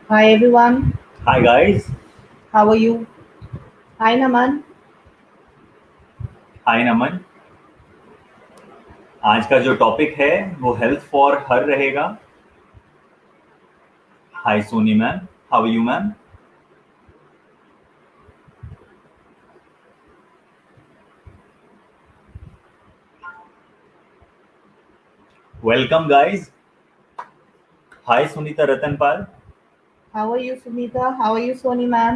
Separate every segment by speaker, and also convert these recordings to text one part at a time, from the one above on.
Speaker 1: Hi everyone,
Speaker 2: Hi guys,
Speaker 1: how are you? Hi Naman.
Speaker 2: हाय नमन। आज का जो टॉपिक है वो हेल्थ फॉर हर रहेगा। Hi Soni ma'am, how are you ma'am? Welcome guys. Hi Sunita Ratanpal.
Speaker 1: How are you Sunita? How are you Soni ma'am?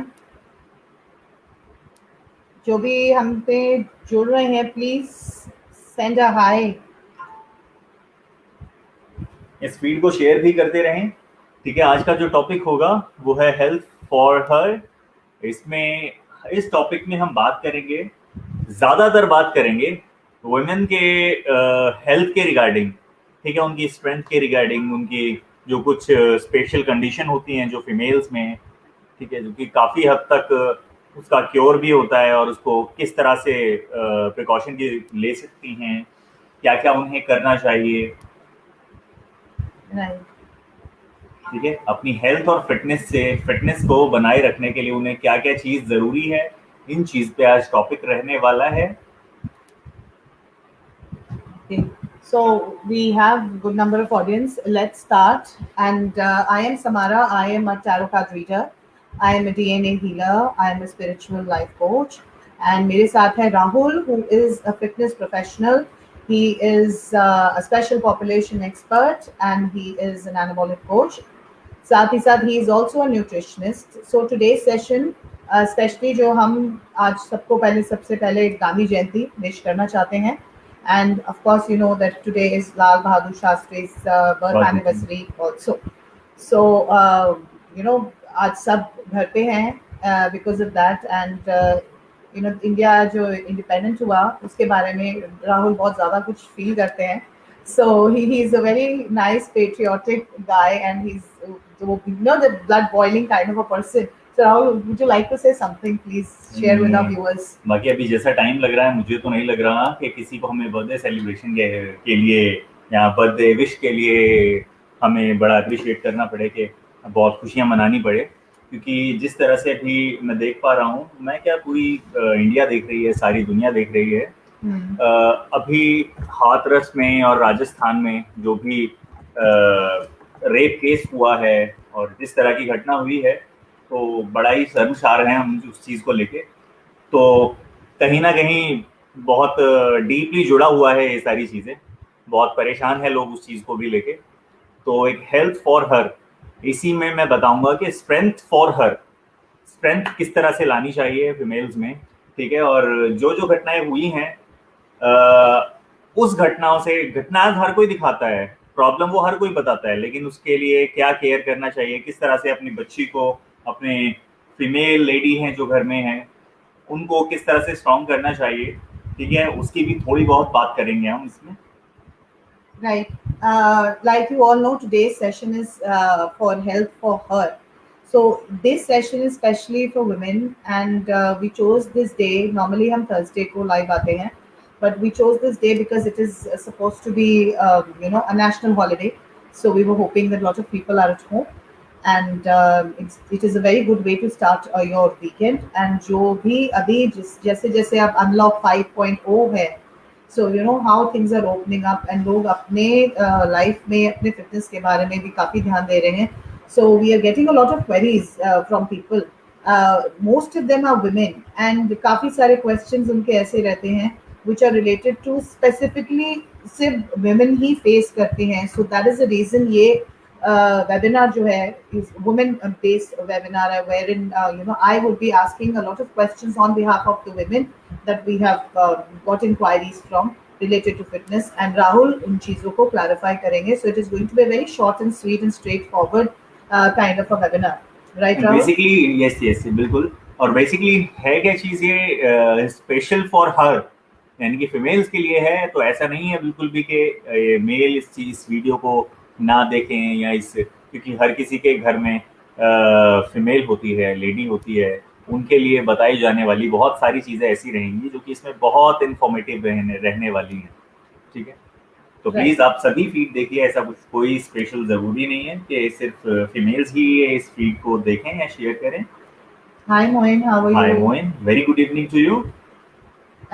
Speaker 1: जो भी हम पे जुड़ रहे हैं प्लीज सेंड अ हाय.
Speaker 2: इस फीड को शेयर भी करते रहें। ठीक है, आज का जो टॉपिक होगा वो है हेल्थ फॉर हर। इसमें इस टॉपिक में हम बात करेंगे, ज्यादातर बात करेंगे वुमेन के हेल्थ के रिगार्डिंग। ठीक है, उनकी स्ट्रेंथ के रिगार्डिंग, उनकी जो कुछ स्पेशल कंडीशन होती हैं जो फीमेल्स में, ठीक है, जो कि काफ़ी हद तक उसका क्योर भी होता है और उसको किस तरह से प्रिकॉशन की ले सकती हैं, क्या क्या उन्हें करना चाहिए।
Speaker 1: Right.
Speaker 2: ठीक है, अपनी हेल्थ और फिटनेस को बनाए रखने के लिए उन्हें क्या क्या चीज़ ज़रूरी है, इन चीज़ पे आज टॉपिक रहने वाला है।
Speaker 1: Okay. So we have good number of audience. Let's start. And I am Samara. I am a tarot card reader. I am a DNA healer. I am a spiritual life coach. And मेरे साथ है Rahul, who is a fitness professional. He is a special population expert, and he is an anabolic coach. साथ ही साथ he is also a nutritionist. So today session specially जो हम आज सबको पहले सबसे पहले गांधी जयंती विश करना चाहते हैं. And of course you know that today is Lal Bahadur Shastri's birth
Speaker 2: बहुत बहुत
Speaker 1: anniversary also. So you know आज सब घर पे हैं because of that. And you know India जो इंडिपेंडेंट हुआ उसके बारे में राहुल बहुत ज़्यादा कुछ फील करते हैं. So he's a very nice patriotic guy, and he's you know the blood boiling kind of a person. So Rahul, would you like to say something? Please share with our
Speaker 2: नहीं,
Speaker 1: viewers.
Speaker 2: बाकी अभी जैसा time लग रहा है मुझे तो नहीं लग रहा कि किसी को हमें बर्थडे सेलिब्रेशन के लिए या बर्थडे विश के लिए हमें बड़ा अप्रिशिएट करना पड़े, कि बहुत खुशियां मनानी पड़े। क्योंकि जिस तरह से अभी मैं देख पा रहा हूँ, मैं क्या, पूरी इंडिया देख रही है, सारी दुनिया देख रही है।
Speaker 1: Hmm.
Speaker 2: अभी हाथरस में और राजस्थान में जो भी रेप केस हुआ है और जिस तरह की घटना हुई है, तो बड़ा ही शर्मसार हैं हम उस चीज़ को लेके। तो कहीं ना कहीं बहुत डीपली जुड़ा हुआ है ये सारी चीज़ें, बहुत परेशान है लोग उस चीज़ को भी लेके। तो एक हेल्थ फॉर हर, इसी में मैं बताऊंगा कि स्ट्रेंथ फॉर हर, स्ट्रेंथ किस तरह से लानी चाहिए फीमेल्स में। ठीक है, और जो जो घटनाएं हुई हैं, उस घटनाओं से, घटना हर कोई दिखाता है, प्रॉब्लम वो हर कोई बताता है, लेकिन उसके लिए क्या केयर करना चाहिए, किस तरह से अपनी बच्ची को, अपने फीमेल लेडी हैं जो घर में हैं, उनको किस तरह से स्ट्रॉन्ग करना चाहिए, ठीक है, उसकी भी थोड़ी बहुत बात करेंगे हम इसमें।
Speaker 1: Right. Like you all know, today's session is for health for her. So this session is specially for women, and we chose this day. Normally, हम Thursday को live आते हैं, but we chose this day because it is supposed to be, you know, a national holiday. So we were hoping that a lot of people are at home, and it is a very good way to start your weekend. And जो भी अभी जैसे जैसे अब unlock 5.0 है, so you know how things are opening up, and लोग अपने life में अपने फिटनेस के बारे में भी काफ़ी ध्यान दे रहे हैं. So we are getting a lot of queries from people. Most of them are women, and काफ़ी सारे क्वेश्चंस उनके ऐसे रहते हैं which are related to specifically सिर्फ वुमेन ही फेस करते हैं. So that is the reason ये webinar जो है is women based webinar है, wherein you know I would be asking a lot of questions on behalf of the women that we have got inquiries from related to fitness, and Rahul उन चीज़ों को clarify करेंगे. So it is going to be a very short and sweet and straightforward kind of a webinar, right Rahul?
Speaker 2: Basically yes yes बिल्कुल। और basically है क्या चीज़, ये special for her, यानी कि फीमेल्स के लिए है। तो ऐसा नहीं है बिल्कुल भी कि मेल इस वीडियो को ना देखें या इस, क्योंकि हर किसी के घर में फीमेल होती है, लेडी होती है, उनके लिए बताई जाने वाली बहुत सारी चीज़ें ऐसी रहेंगी जो कि इसमें बहुत इंफॉर्मेटिव रहने रहने वाली हैं। ठीक है, तो
Speaker 1: Right.
Speaker 2: प्लीज आप सभी फीड देखिए, ऐसा कुछ कोई स्पेशल जरूरी नहीं है कि सिर्फ फीमेल्स ही इस फीड को देखें या शेयर करें।
Speaker 1: Hi Moin, how are
Speaker 2: hi
Speaker 1: you?
Speaker 2: Moin, very good evening to you.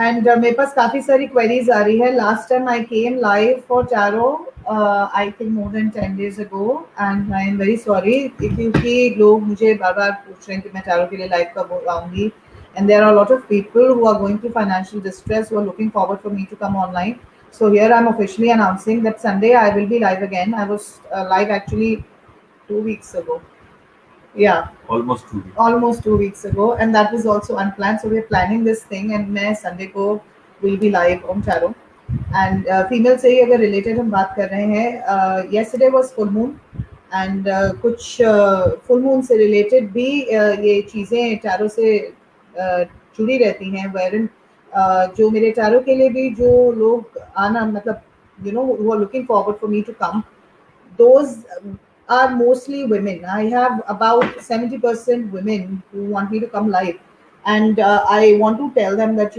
Speaker 1: And मेरे पास काफी सारी क्वेरीज आ रही है. Last time I came live for tarot I think more than 10 days ago, and I am very sorry क्योंकि लोग मुझे बार बार पूछ रहे हैं कि मैं टैरो के लिए लाइव कब आऊंगी. And there are a lot of people who are going through financial distress who are looking forward for me to come online. So here I'm officially announcing that Sunday I will be live again. I was live actually 2 weeks ago. Yeah,
Speaker 2: almost two.
Speaker 1: almost 2 weeks ago, and that was also unplanned. So we're planning this thing, and मैं Sunday को will be live on Tarot. And female से ही अगर related हम बात कर रहे हैं, yesterday was full moon, and कुछ full moon से related भी ये चीज़ें Tarot से जुड़ी रहती हैं. Wherein जो मेरे Tarot के लिए भी जो लोग आना मतलब who are looking forward for me to come, those are mostly women. I have about 70% women who want me to come live. And I want to tell them that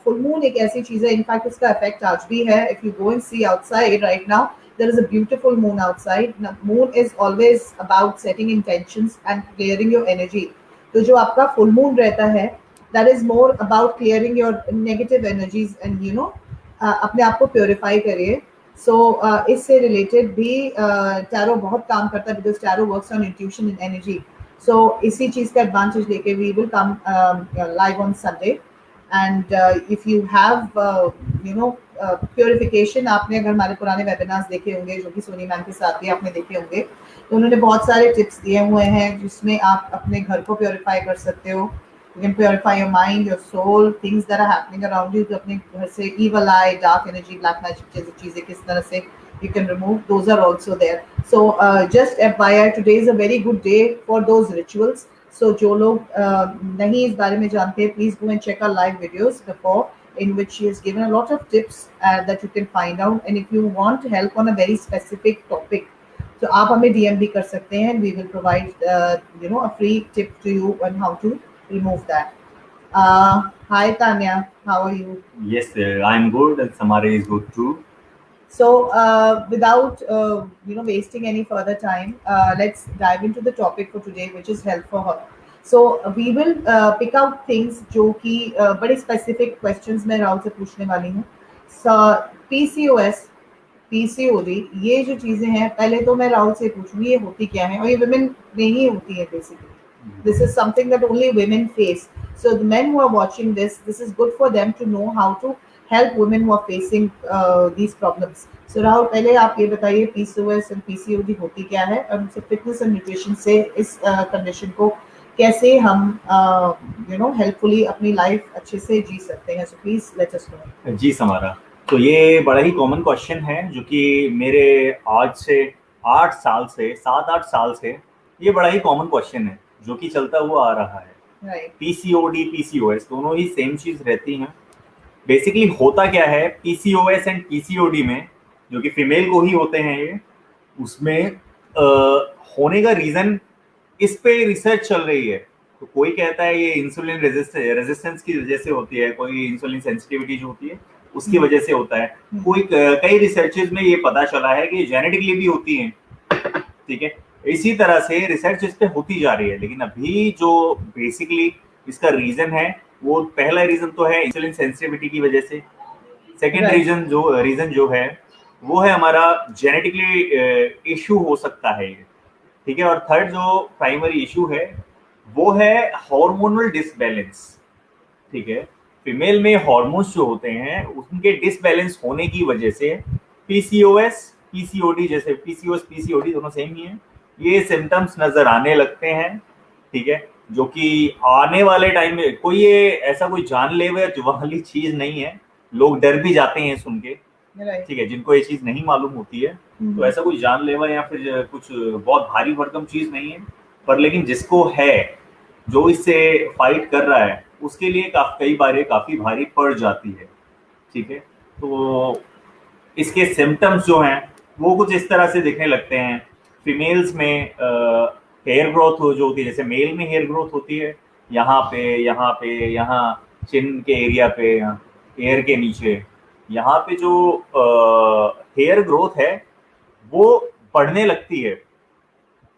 Speaker 1: full moon एक ऐसी चीज है, in fact उसका effect आज भी है. If you go and see outside right now, there is a beautiful moon outside. Now, moon is always about setting intentions and clearing your energy. तो जो आपका full moon रहता है, that is more about clearing your negative energies and अपने आप को purify करिए. सो इससे रिलेटेड भी टैरो बहुत काम करता है, because tarot works on intuition and energy. So इसी चीज़ का एडवांटेज लेके we will come live on Sunday. And if you have purification, आपने अगर हमारे पुराने वेबिनार्स देखे होंगे जो कि सोनी मैम के साथ भी आपने देखे होंगे, तो उन्होंने बहुत सारे टिप्स दिए हुए हैं जिसमें आप अपने घर को प्योरीफाई कर सकते हो. You can purify your mind, your soul, things that are happening around you. तो अपने घर से evil eye, dark energy, black magic जैसी चीजें किस तरह से you can remove. Those are also there. So just FYI, today is a very good day for those rituals. So जो लोग नहीं इस बारे में जानते, please go and check our live videos before, in which she has given a lot of tips that you can find out. And if you want help on a very specific topic, तो आप हमें DM भी कर सकते हैं. We will provide a free tip to you on how to remove that. Hi Tanya, how are you?
Speaker 2: Yes, I'm good and Samara is good too.
Speaker 1: So without wasting any further time, let's dive into the topic for today, which is health for her. So we will pick out things जो कि बड़े specific questions मैं राहुल से पूछने वाली हूँ. So PCOS, PCOD, ये जो चीजें हैं, पहले तो मैं राहुल से पूछूंगी ये होती क्या है, और ये women में ही होती है basically. This is something that only women face. So the men who are watching this is good for them to know how to help women who are facing these problems. So Rahul, पहले आप ये बताइए PCOS and PCOD होती क्या है, और उनसे fitness and nutrition से इस कंडीशन को कैसे हम हेल्पफुली अपनी लाइफ अच्छे से जी सकते हैं. So please let us know.
Speaker 2: जी समारा, तो ये बड़ा ही कॉमन क्वेश्चन है जो कि मेरे आज से 7-8 साल से ये बड़ा ही कॉमन क्वेश्चन है जो कि चलता हुआ आ रहा है.
Speaker 1: राइट.
Speaker 2: पीसीओडी पीसीओएस दोनों ही सेम चीज रहती हैं. बेसिकली होता क्या है पीसीओएस एंड पीसीओडी में, जो कि फीमेल को ही होते हैं ये, उसमें होने का रीजन इस पे रिसर्च चल रही है. तो कोई कहता है ये इंसुलिन रेजिस्टेंस की वजह से होती है, कोई इंसुलिन सेंसिटिविटी जो होती है उसकी वजह से होता है. कोई कई रिसर्चेज में ये पता चला है कि जेनेटिकली भी होती है. ठीक है, इसी तरह से रिसर्च इस पे होती जा रही है. लेकिन अभी जो बेसिकली इसका रीजन है, वो पहला रीजन तो है इंसुलिन सेंसिटिविटी की वजह से. सेकेंड रीजन जो है वो है हमारा जेनेटिकली इशू हो सकता है ये. ठीक है, और थर्ड जो प्राइमरी इशू है वो है हार्मोनल डिसबैलेंस. ठीक है, फीमेल में हार्मोन्स जो होते हैं उनके डिसबैलेंस होने की वजह से पीसीओएस पीसीओडी, जैसे पीसीओएस पीसीओडी दोनों सेम ही है, ये सिम्टम्स नजर आने लगते हैं. ठीक है, जो कि आने वाले टाइम में कोई ये ऐसा कोई जानलेवा वाली चीज नहीं है. लोग डर भी जाते हैं सुन के. ठीक है, जिनको ये चीज नहीं मालूम होती है, तो ऐसा कोई जानलेवा या फिर कुछ बहुत भारी भरकम चीज नहीं है. पर लेकिन जिसको है, जो इससे फाइट कर रहा है, उसके लिए कई बार ये काफी भारी पड़ जाती है. ठीक है, तो इसके सिम्टम्स जो हैं वो कुछ इस तरह से दिखने लगते हैं. फीमेल्स में हेयर ग्रोथ जो होती है, जैसे मेल में हेयर ग्रोथ होती है यहाँ पे, यहाँ चिन के एरिया पे, एयर के नीचे. यहाँ पे जो हेयर ग्रोथ है वो बढ़ने लगती है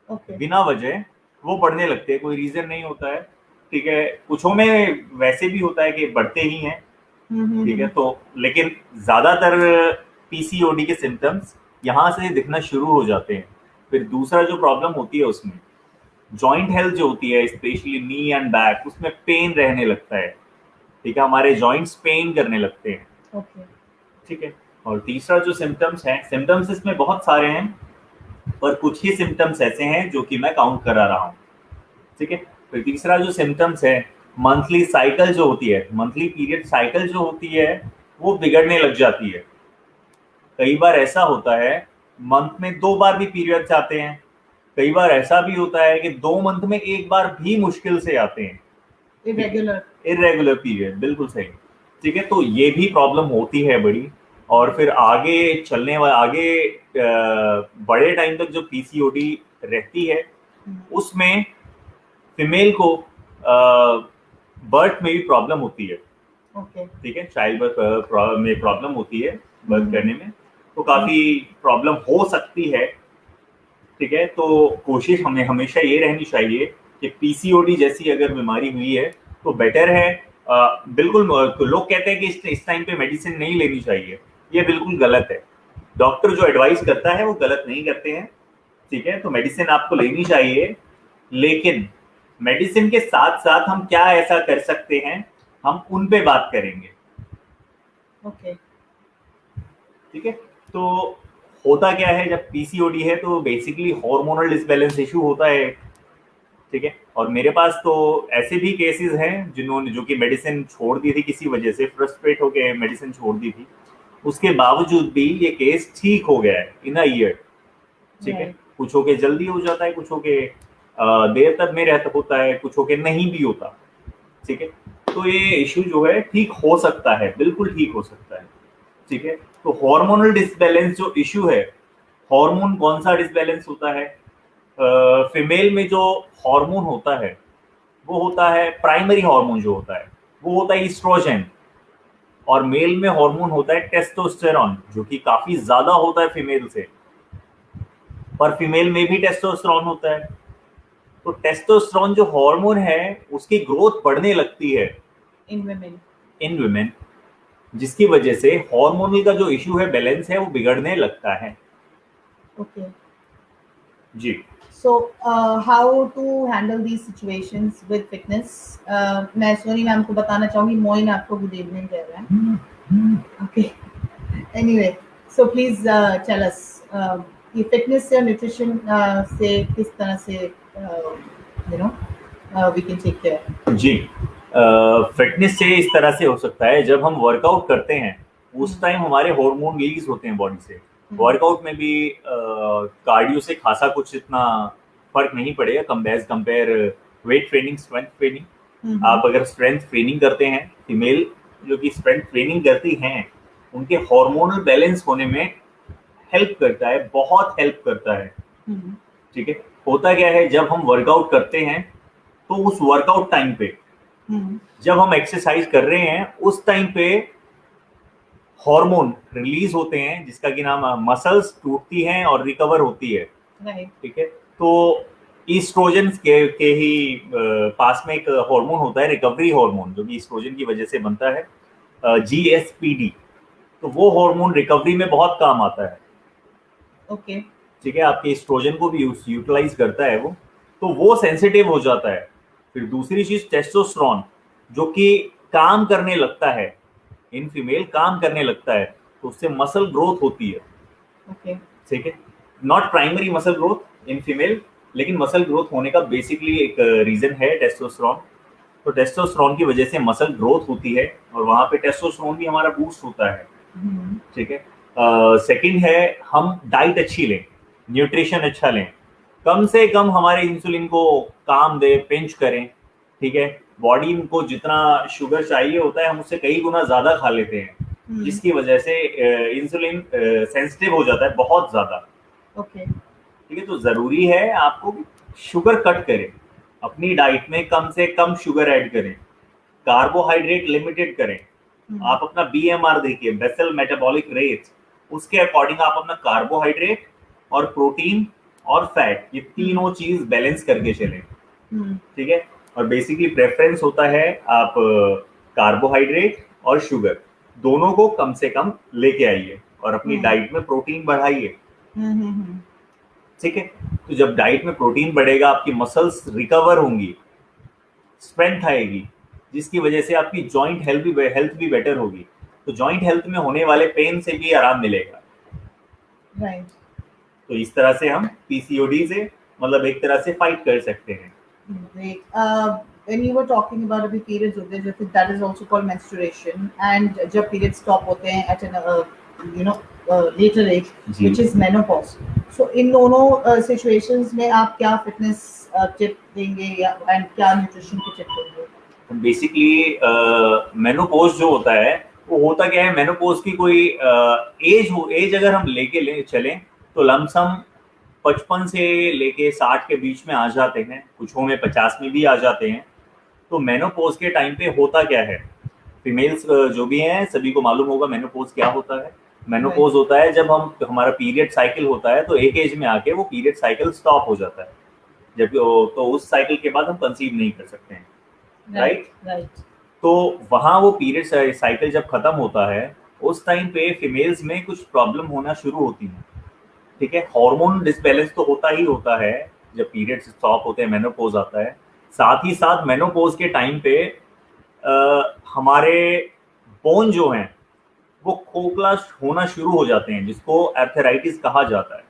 Speaker 1: ओके।
Speaker 2: बिना वजह, वो बढ़ने लगते हैं, कोई रीजन नहीं होता है। ठीक है, कुछों में वैसे भी होता है कि बढ़ते ही हैं। ठीक है, तो लेकिन ज्यादातर पीसीओडी के सिम्टम्स यहाँ से दिखना शुरू हो जाते हैं। फिर दूसरा जो प्रॉब्लम होती है उसमें जॉइंट हेल्थ जो होती है, स्पेशली नी एंड बैक, उसमें पेन रहने लगता है। ठीक है, हमारे जॉइंट्स पेन करने लगते हैं।
Speaker 1: ओके।
Speaker 2: ठीक है, और तीसरा जो सिम्टम्स हैं, सिम्टम्स इसमें बहुत सारे हैं पर कुछ ही सिम्टम्स ऐसे हैं जो कि मैं काउंट करा रहा हूँ। ठीक है, फिर तीसरा जो सिम्टम्स है, मंथली साइकिल जो होती है, मंथली पीरियड साइकिल जो होती है वो बिगड़ने लग जाती है। कई बार ऐसा होता है मंथ में 2 बार भी पीरियड्स आते हैं, कई बार ऐसा भी होता है कि 2 मंथ में 1 बार भी मुश्किल से आते हैं।
Speaker 1: इरेगुलर।
Speaker 2: इरेगुलर पीरियड, बिल्कुल सही। ठीक है, तो ये भी प्रॉब्लम होती है बड़ी। और फिर आगे चलने वाले आगे बड़े टाइम तक जो पीसीओडी रहती है उसमें फीमेल को बर्थ में भी प्रॉब्लम होती है।
Speaker 1: ओके।
Speaker 2: ठीक है, चाइल्ड बर्थ में प्रॉब्लम होती है, बर्थ करने में तो काफी प्रॉब्लम हो सकती है। ठीक है, तो कोशिश हमें हमेशा ये रहनी चाहिए कि पीसीओडी जैसी अगर बीमारी हुई है तो बेटर है बिल्कुल। लोग कहते हैं कि इस टाइम पे मेडिसिन नहीं लेनी चाहिए, ये बिल्कुल गलत है। डॉक्टर जो एडवाइस करता है वो गलत नहीं करते हैं। ठीक है, तो मेडिसिन आपको लेनी चाहिए, लेकिन मेडिसिन के साथ साथ हम क्या ऐसा कर सकते हैं, हम उन पे बात करेंगे।
Speaker 1: ओके।
Speaker 2: ठीक है, तो होता क्या है जब पीसीओडी है तो बेसिकली हार्मोनल डिसबैलेंस इशू होता है। ठीक है, और मेरे पास तो ऐसे भी केसेस हैं जिन्होंने जो कि मेडिसिन छोड़ दी थी, किसी वजह से फ्रस्ट्रेट होकर मेडिसिन छोड़ दी थी, उसके बावजूद भी ये केस ठीक हो गया है इन अ ईयर। ठीक है,
Speaker 1: राइट।
Speaker 2: कुछ होके जल्दी हो जाता है, कुछ होके देर तक में रहता होता है, कुछ होके नहीं भी होता। ठीक है, तो ये इशू जो है ठीक हो सकता है, बिल्कुल ठीक हो सकता है। ठीक है, तो हार्मोनल डिसबैलेंस जो इशू है, हार्मोन कौन सा डिसबैलेंस होता है? फीमेल में जो हार्मोन होता है वो होता है प्राइमरी हार्मोन, जो होता है वो होता है ईस्ट्रोजन। और मेल में हार्मोन होता है टेस्टोस्टेरॉन, जो कि काफी ज्यादा होता है फीमेल से। पर फीमेल में भी टेस्टोस्टेरॉन होता है। तो टेस्टोस्टेरॉन जो हार्मोन है उसकी ग्रोथ बढ़ने लगती है
Speaker 1: इन वुमेन।
Speaker 2: इन वुमेन, जिसकी वजह से हार्मोनल का जो इशू है, बैलेंस है, वो बिगड़ने लगता है।
Speaker 1: ओके।
Speaker 2: जी।
Speaker 1: So how to handle these situations with fitness? मैं सोनी मैम को बताना चाहूंगी, मोइन आपको गुड इवनिंग कह रहा है। Okay. Anyway, so please tell us ये फिटनेस से न्यूट्रिशन से किस तरह से वी कैन टेक केयर।
Speaker 2: जी, फिटनेस से इस तरह से हो सकता है, जब हम वर्कआउट करते हैं उस टाइम हमारे हार्मोन रिलीज होते हैं बॉडी से। वर्कआउट में भी कार्डियो से खासा कुछ इतना फर्क नहीं पड़ेगा compare weight training, strength training. आप अगर स्ट्रेंथ ट्रेनिंग करते हैं, फीमेल जो कि स्ट्रेंथ ट्रेनिंग करती हैं, उनके हार्मोनल बैलेंस होने में हेल्प करता है, बहुत हेल्प करता है। ठीक है, होता क्या है जब हम वर्कआउट करते हैं तो उस वर्कआउट टाइम पे, जब हम एक्सरसाइज कर रहे हैं उस टाइम पे हार्मोन रिलीज होते हैं, जिसका कि नाम मसल्स टूटती हैं और रिकवर होती है।
Speaker 1: राइट।
Speaker 2: ठीक है, तो ईस्ट्रोजन के ही पास में एक हार्मोन होता है, रिकवरी हार्मोन, जो कि ईस्ट्रोजन की वजह से बनता है, जीएसपीडी। तो वो हार्मोन रिकवरी में बहुत काम आता है।
Speaker 1: ओके।
Speaker 2: ठीक है, आपके ईस्ट्रोजन को भी यूटिलाइज करता है वो, तो वो सेंसिटिव हो जाता है। फिर दूसरी चीज टेस्टोस्टेरोन, जो कि काम करने लगता है, इन फीमेल काम करने लगता है, तो उससे मसल ग्रोथ होती है।
Speaker 1: ओके।
Speaker 2: ठीक है, not primary muscle growth in female, लेकिन मसल ग्रोथ होने का बेसिकली एक रीजन है टेस्टोस्टेरोन। तो टेस्टोस्टेरोन की वजह से मसल ग्रोथ होती है और वहां पे टेस्टोस्टेरोन भी हमारा बूस्ट होता है। ठीक है, सेकंड है हम डाइट अच्छी लें, न्यूट्रिशन अच्छा लें, कम से कम हमारे इंसुलिन को काम दे, पिंच करें। ठीक है, बॉडी को जितना शुगर चाहिए होता है हम उससे कई गुना ज्यादा खा लेते हैं, जिसकी वजह से इंसुलिन सेंसिटिव हो जाता है बहुत ज्यादा।
Speaker 1: ओके।
Speaker 2: ठीक है, तो जरूरी है आपको शुगर कट करें, अपनी डाइट में कम से कम शुगर ऐड करें, कार्बोहाइड्रेट लिमिटेड करें। आप अपना BMR देखिए, बेसल मेटाबॉलिक रेट, उसके अकॉर्डिंग आप अपना कार्बोहाइड्रेट और प्रोटीन और फैट, ये तीनों चीज बैलेंस करके चलें। ठीक है। और बेसिकली प्रेफरेंस होता है आप कार्बोहाइड्रेट और शुगर दोनों को कम से कम लेके आइए और अपनी डाइट में प्रोटीन बढ़ाइए। ठीक है। तो जब डाइट में प्रोटीन बढ़ेगा, आपकी मसल्स रिकवर होंगी, स्ट्रेंथ आएगी, जिसकी वजह से आपकी जॉइंट हेल्थ भी बेटर होगी। तो जॉइंट हेल्थ में होने वाले पेन से भी आराम मिलेगा।
Speaker 1: राइट।
Speaker 2: तो इस तरह से हम PCOD से मतलब एक तरह से फाइट कर सकते हैं।
Speaker 1: Great. When you were talking about अभी periods होते हैं, जैसे that is also called menstruation, and जब periods stop होते हैं at an you know later age,
Speaker 2: ji.
Speaker 1: which is menopause. So इन दोनों situations में आप क्या fitness tip देंगे या and क्या nutrition की tip देंगे?
Speaker 2: बेसिकली मेनोपॉज जो होता है वो होता क्या है, मेनोपॉज की कोई एज अगर हम लेके चलें तो लमसम 55 से लेके 60 के बीच में आ जाते हैं, कुछ में 50 में भी आ जाते हैं। तो मेनोपॉज के टाइम पे होता क्या है, फीमेल्स जो भी हैं सभी को मालूम होगा मेनोपॉज क्या होता है। मेनोपॉज होता है जब हमारा पीरियड साइकिल होता है, तो एक एज में आके वो पीरियड साइकिल स्टॉप हो जाता है, जब तो उस साइकिल के बाद हम कंसीव नहीं कर सकते हैं। राइट। तो वहाँ वो पीरियड साइकिल जब खत्म होता है, उस टाइम पे फीमेल्स में कुछ प्रॉब्लम होना शुरू होती है। ठीक है। हार्मोन डिसबैलेंस तो होता ही होता है जब पीरियड्स स्टॉप होते हैं, मेनोपॉज आता है। साथ ही साथ मेनोपॉज के टाइम पे हमारे बोन जो हैं वो खोखला होना शुरू हो जाते हैं, जिसको आर्थराइटिस कहा जाता है।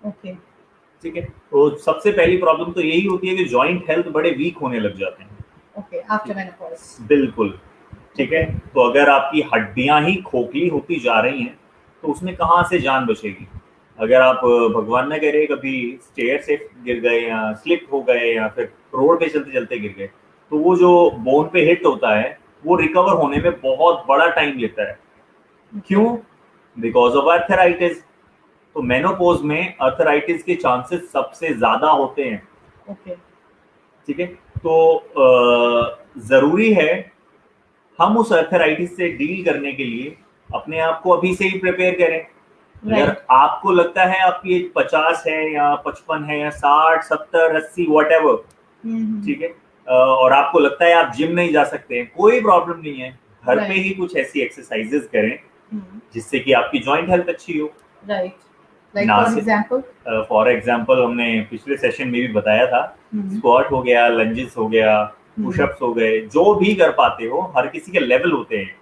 Speaker 1: ओके।
Speaker 2: ठीक है। तो सबसे पहली प्रॉब्लम तो यही होती है कि जॉइंट हेल्थ बड़े वीक होने लग जाते हैं।
Speaker 1: Okay, after menopause.
Speaker 2: बिल्कुल। ठीक है। तो अगर आपकी हड्डियां ही खोखली होती जा रही हैं तो उसमें कहाँ से जान बचेगी। अगर आप भगवान न करे कभी स्टेयर से गिर गए या स्लिप हो गए या फिर रोड पे चलते चलते गिर गए, तो वो जो बोन पे हिट होता है वो रिकवर होने में बहुत बड़ा टाइम लेता है। क्यों? Because of arthritis. तो मेनोपॉज में आर्थराइटिस के चांसेस सबसे ज्यादा होते हैं।
Speaker 1: ओके।
Speaker 2: ठीक है। तो जरूरी है हम उस आर्थराइटिस से डील करने के लिए अपने आप को अभी से ही प्रिपेयर करें। अगर आपको लगता है आपकी एज 50 है या 55 है या 60, 70, 80 वट एवर, ठीक है, और आपको लगता है आप जिम नहीं जा सकते हैं, कोई प्रॉब्लम नहीं है, घर पे ही कुछ ऐसी एक्सरसाइजेस करें जिससे कि आपकी जॉइंट हेल्थ अच्छी हो।
Speaker 1: राइट। लाइक
Speaker 2: फॉर एग्जाम्पल हमने पिछले सेशन में भी बताया था, स्क्वाट हो गया, लंजेस हो गया, पुशअप्स हो गए, जो भी कर पाते हो, हर किसी के लेवल होते हैं।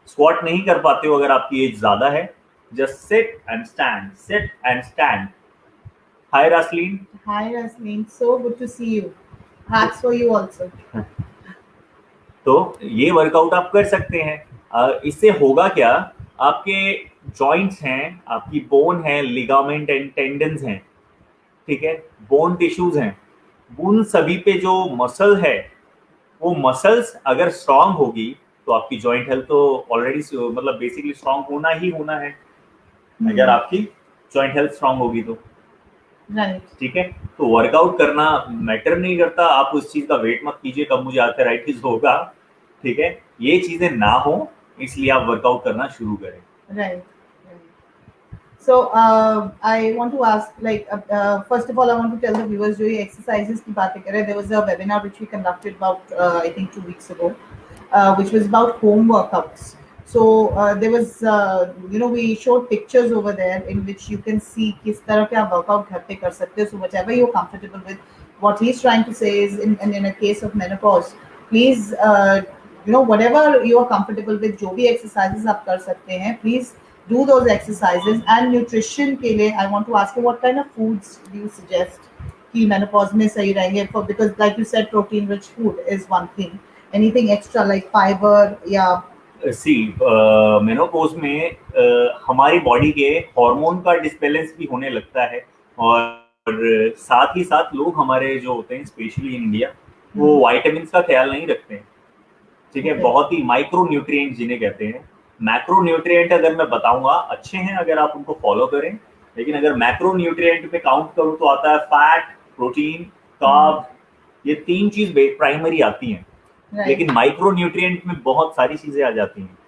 Speaker 2: स्क्वाट नहीं कर पाते हो अगर आपकी एज ज्यादा है, just sit and stand, sit and stand. Hi Rasleen.
Speaker 1: Hi Rasleen, so good to see you. Hats for you also.
Speaker 2: तो ये वर्कआउट आप कर सकते हैं। इससे होगा क्या, आपके जॉइंट्स हैं, आपकी बोन है, लिगामेंट एंड टेंडन्स हैं, ठीक है, बोन टिश्यूज हैं, उन सभी पे जो मसल है, वो मसल्स अगर स्ट्रांग होगी तो आपकी जॉइंट हेल्थ तो ऑलरेडी मतलब बेसिकली स्ट्रांग होना ही होना है। अगर आपकी जॉइंट हेल्थ स्ट्रांग होगी तो ठीक है। तो वर्कआउट करना मैटर नहीं करता, आप उस चीज का वेट मत कीजिए कब मुझे आर्थराइटिस होगा। ठीक है। ये चीजें ना हो इसलिए आप वर्कआउट करना शुरू करें।
Speaker 1: Right. So I want to ask, like, first of all, I want to tell the viewers जो ये exercises की बातें कर रहे हैं, there was a webinar which we conducted about I think 2 weeks ago, which was about home workouts. So there was we showed pictures over there in which you can see किस तरह के आप workout घर पे कर सकते हो. So whatever you're comfortable with, what he's trying to say is in a case of menopause, please whatever you are comfortable with, जो भी exercises आप कर सकते हैं, please do those exercises. And nutrition के लिए I want to ask you, what kind of foods do you suggest कि menopause में सही रहेंगे? Because like you said, protein rich food is one thing. Anything extra like fiber या
Speaker 2: menopause में हमारी body के हार्मोन का डिसबैलेंस भी होने लगता है, और साथ ही साथ लोग हमारे जो होते हैं स्पेशली इन इंडिया, वो वाइटामिन का ख्याल नहीं रखते हैं। ठीक है। बहुत ही माइक्रो न्यूट्रिएंट जिन्हें कहते हैं, मैक्रो न्यूट्रिएंट अगर मैं बताऊंगा अच्छे हैं अगर आप उनको फॉलो करें, लेकिन अगर मैक्रो न्यूट्रिएंट पे काउंट करूं तो आता है फैट, प्रोटीन, कार्ब, ये 3 चीज प्राइमरी आती हैं। लेकिन माइक्रो न्यूट्रिएंट में बहुत सारी चीजें आ जाती हैं।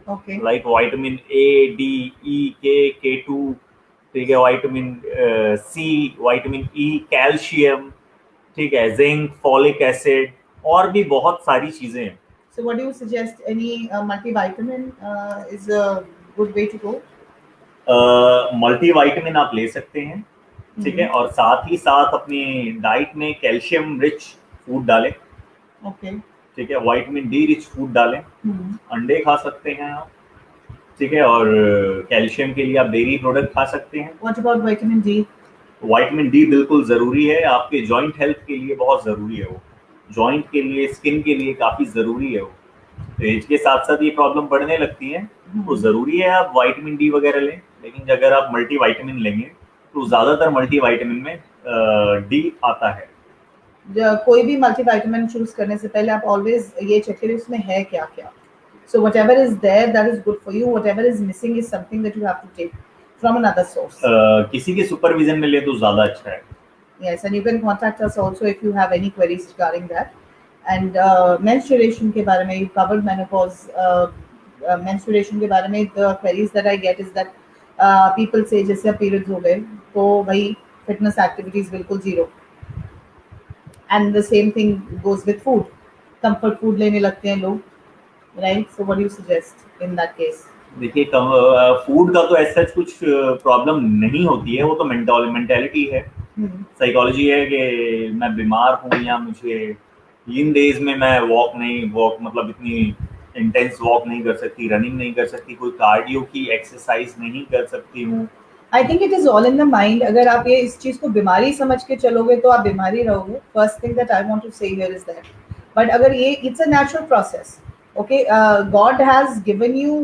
Speaker 1: Okay.
Speaker 2: Like vitamin A, D, E, K, K2, ठीक है, vitamin C, vitamin E, calcium, ठीक है, जिंक, फॉलिक एसिड, और भी बहुत सारी चीजें हैं।
Speaker 1: So what do you suggest? Any multivitamin is a good way to go?
Speaker 2: Multivitamin आप ले सकते हैं, ठीक है,
Speaker 1: Hmm.
Speaker 2: और साथ ही साथ अपनी डाइट में कैल्शियम रिच फूड डालें,
Speaker 1: Okay.
Speaker 2: ठीक है, विटामिन डी रिच फूड डालें,
Speaker 1: Hmm.
Speaker 2: अंडे खा सकते हैं आप, ठीक है, और कैल्शियम के लिए आप डेयरी प्रोडक्ट खा सकते हैं।
Speaker 1: What about vitamin D?
Speaker 2: Vitamin D बिल्कुल ज़रूरी है, आपके जॉइंट हेल्थ के लिए बहुत ज़रूरी है वो, जॉइंट के लिए, स्किन के लिए काफ़ी ज़रूरी है वो। तो एज के साथ साथ ये प्रॉब्लम बढ़ने लगती है, तो ज़रूरी है आप विटामिन डी वगैरह लें, लेकिन अगर आप मल्टीविटामिन लेंगे तो ज़्यादातर मल्टीविटामिन में डी आता है।
Speaker 1: कोई भी मल्टीविटामिन चूज करने से पहले आप ऑलवेज ये चेक करिए उसमें है क्या क्या. So whatever is there, that is good for you. Whatever is missing is something that you have to take from another source.
Speaker 2: किसी के सुपरविजन में ले तो ज़्यादा अच्छा है।
Speaker 1: Yes, and you can contact us also if you have any queries regarding that. And menstruation के बारे में, you covered menopause. Menstruation के बारे में the queries that I get is that people say जैसे अब periods हो गए तो भाई fitness activities बिल्कुल zero. And the same thing goes with food. Comfort food लेने लगते हैं लोग, right? So what do you suggest in that case?
Speaker 2: देखिए, फूड का तो ऐसा कुछ प्रॉब्लम नहीं होती है, वो तो मेंटालिटी है, साइकोलॉजी है कि मैं बीमार हूँ या मुझे इन डेज में मैं वॉक मतलब इतनी इंटेंस वॉक नहीं कर सकती, रनिंग नहीं कर सकती, कोई कार्डियो की एक्सरसाइज नहीं कर सकती हूँ।
Speaker 1: I think it is all in the mind. अगर आप ये इस चीज को बीमारी समझ के चलोगे तो आप बीमारी रहोगे. First thing that I want to say here is that. But अगर ये it's a natural process. Okay, God has given you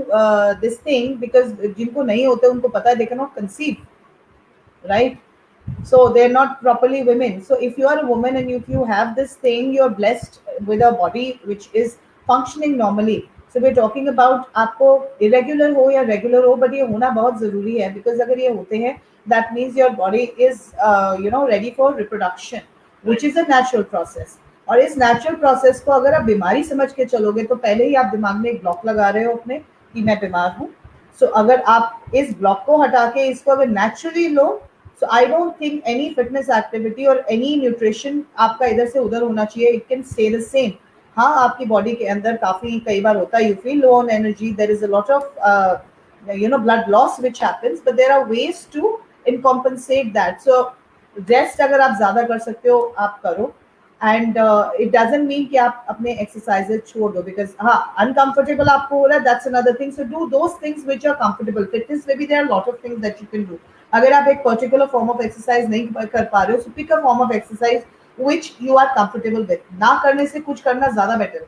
Speaker 1: this thing because जिनको नहीं होते उनको पता है they can not conceive, right? So they're not properly women. So if you are a woman and if you have this thing, you're blessed with a body which is functioning normally. So we're talking about आपको irregular हो या regular हो, but ये होना बहुत जरूरी है, because अगर ये होते हैं that means your body is ready for reproduction, which is a natural process. और इस natural process को अगर आप बीमारी समझ के चलोगे तो पहले ही आप दिमाग में एक ब्लॉक लगा रहे हो अपने कि मैं बीमार हूँ. So अगर आप इस ब्लॉक को हटा के इसको अगर naturally low, so I don't think any fitness activity or any nutrition आपका इधर से उधर होना चाहिए. It can stay the same. हाँ, आपकी बॉडी के अंदर काफी कई बार होता है, you feel low on energy, there is a lot of blood loss which happens, but there are ways to compensate that. So rest अगर आप ज्यादा कर सकते हो आप करो. एंड इट डजंट मीन कि आप अपने एक्सरसाइजेज छोड़ दो, बिकॉज हाँ अनकंफर्टेबल आपको हो रहा है, that's another thing. So do those things which are comfortable. Fitness में भी there are lot of things that you can do. अगर आप एक पर्टिकुलर फॉर्म ऑफ एक्सरसाइज नहीं कर पा रहे हो, so pick a form of exercise which you are comfortable with. ना करने से कुछ करना ज्यादा बेटर है,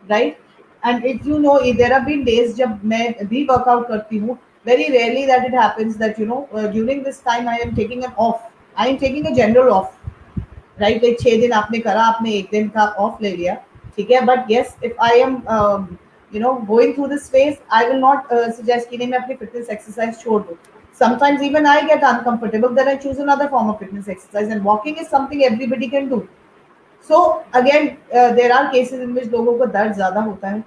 Speaker 1: right? And if you know, there have been days जब मैं भी वर्कआउट करती हूँ, very rarely that it happens that during this time I am taking an off. I am taking a general off, right? एक 6 दिन आपने करा, आपने एक दिन का ऑफ ले लिया, ठीक है. But yes, if I am going through this phase, I will not suggest कि नहीं मैं अपनी फिटनेस एक्सरसाइज छोड़ दूं. Sometimes even I get uncomfortable, then I choose another form of fitness exercise, and walking is something everybody can do. So again, there are cases in which लोगों को दर्द ज्यादा होता है,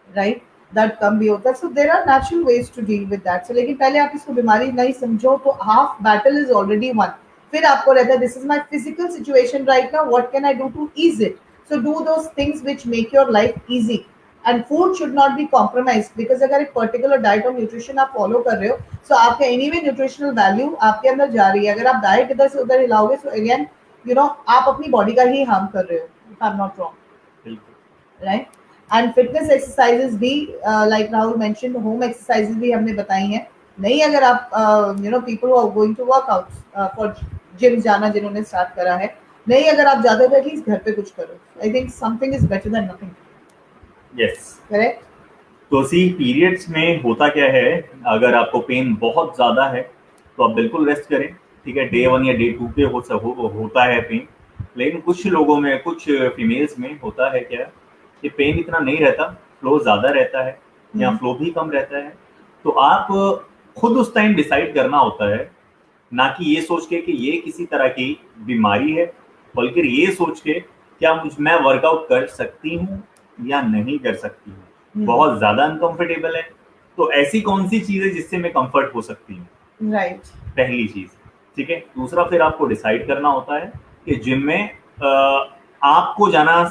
Speaker 1: राइट? दर्द कम भी होता है. So there are natural ways to deal with that. So लेकिन पहले आप इसको बीमारी नहीं समझो तो half battle is already won. फिर आपको रहता है this is my physical situation right now, what can I do to ease it? So do those things which make your life easy. And food should not be compromise, because अगर एक particular diet और nutrition आप follow कर रहे हो, सो आपका anyway nutritional value आपके अंदर जा रही है. अगर आप डाइट इधर से उधर हिलाओगे, सो अगेन आप अपनी बॉडी का ही हार्म कर रहे हो, if I am not wrong, right? And fitness exercises भी like Rahul mention, home exercises भी हमने बताई हैं. नहीं अगर आप people who are going to workout for gym जाना, जिन्होंने स्टार्ट करा है, नहीं अगर आप जाते हो एटलीस्ट घर पे कुछ करो. I think something is better than nothing.
Speaker 2: Yes,
Speaker 1: correct.
Speaker 2: तो सी पीरियड्स में होता क्या है, अगर आपको पेन बहुत ज़्यादा है तो आप बिल्कुल रेस्ट करें, ठीक है. डे 1 या डे 2 पे होता है पेन, लेकिन कुछ लोगों में, कुछ फीमेल्स में होता है क्या, ये पेन इतना नहीं रहता, फ्लो ज़्यादा रहता है या फ्लो भी कम रहता है. तो आप खुद उस टाइम डिसाइड करना होता है, ना कि ये सोच के कि ये किसी तरह की बीमारी है, बल्कि ये सोच के क्या मैं वर्कआउट कर सकती हूँ या नहीं कर सकती हूँ. बहुत ज्यादा अनकंफर्टेबल है, तो ऐसी कौन सी चीज है जिससे मैं कंफर्ट हो सकती हूँ,
Speaker 1: राइट
Speaker 2: पहली चीज। ठीक है, दूसरा फिर आपको डिसाइड करना होता है कि जिम में आपको जाना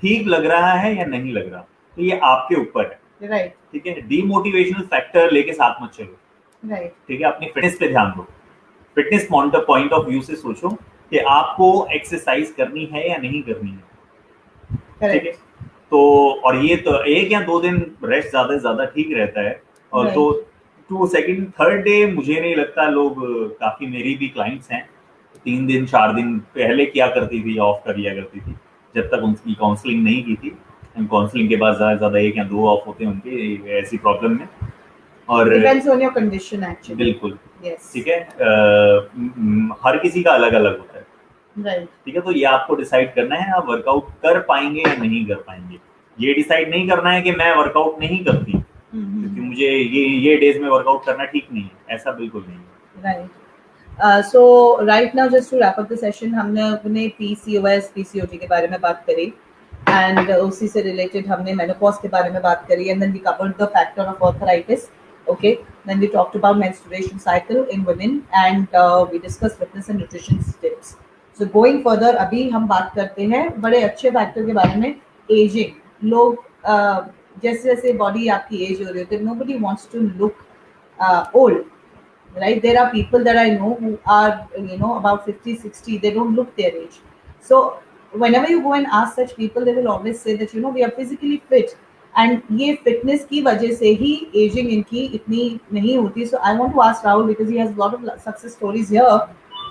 Speaker 2: ठीक लग रहा है या नहीं लग रहा, तो ये आपके ऊपर है।
Speaker 1: राइट
Speaker 2: ठीक है, डीमोटिवेशनल फैक्टर लेके साथ मत चलो।
Speaker 1: राइट
Speaker 2: ठीक है, अपनी फिटनेस पे ध्यान दो, फिटनेस पॉइंट ऑफ व्यू से सोचो कि आपको एक्सरसाइज करनी है या नहीं करनी है। ठीक है,
Speaker 1: करेक्ट
Speaker 2: तो और ये तो 1 या 2 दिन रेस्ट ज्यादा से ज्यादा ठीक रहता है, और तो
Speaker 1: right
Speaker 2: to second third day मुझे नहीं लगता लोग, काफी मेरी भी क्लाइंट्स हैं 3 दिन 4 दिन पहले किया करती थी, ऑफ कर लिया करती थी जब तक उनकी काउंसलिंग नहीं की थी। काउंसलिंग के बाद ज्यादा से ज्यादा 1 या 2 ऑफ होते हैं उनके ऐसी प्रॉब्लम में। और
Speaker 1: depends on your condition actually
Speaker 2: बिल्कुल,
Speaker 1: यस
Speaker 2: ठीक है, हर किसी का अलग अलग होता है।
Speaker 1: राइट
Speaker 2: ठीक है, तो ये आपको डिसाइड करना है आप वर्कआउट कर पाएंगे या नहीं कर पाएंगे। ये डिसाइड नहीं करना है कि मैं वर्कआउट नहीं करती क्योंकि मुझे ये डेज में वर्कआउट करना ठीक नहीं है, ऐसा बिल्कुल नहीं है।
Speaker 1: Right so right now just to wrap up the session हमने अपने पीसीओएस पीसीओडी के बारे में बात करी एंड उसी से रिलेटेड हमने मेनोपॉज के बारे में बात करी and then we covered the factor of arthritis okay then we talked about menstruation cycle in women and we discussed fitness and nutrition tips so going further अभी हम बात करते हैं बड़े अच्छे फैक्टर के बारे में एजिंग लोग जैसे जैसे बॉडी आपकी एज हो रही होती है nobody wants to look old right there are people that I know who are about 50 60 they don't look their age so whenever you go and ask such people they will always say that we are physically fit and ये fitness की वजह से ही aging इनकी इतनी नहीं होती so I want to ask Rahul because he has lot of success stories here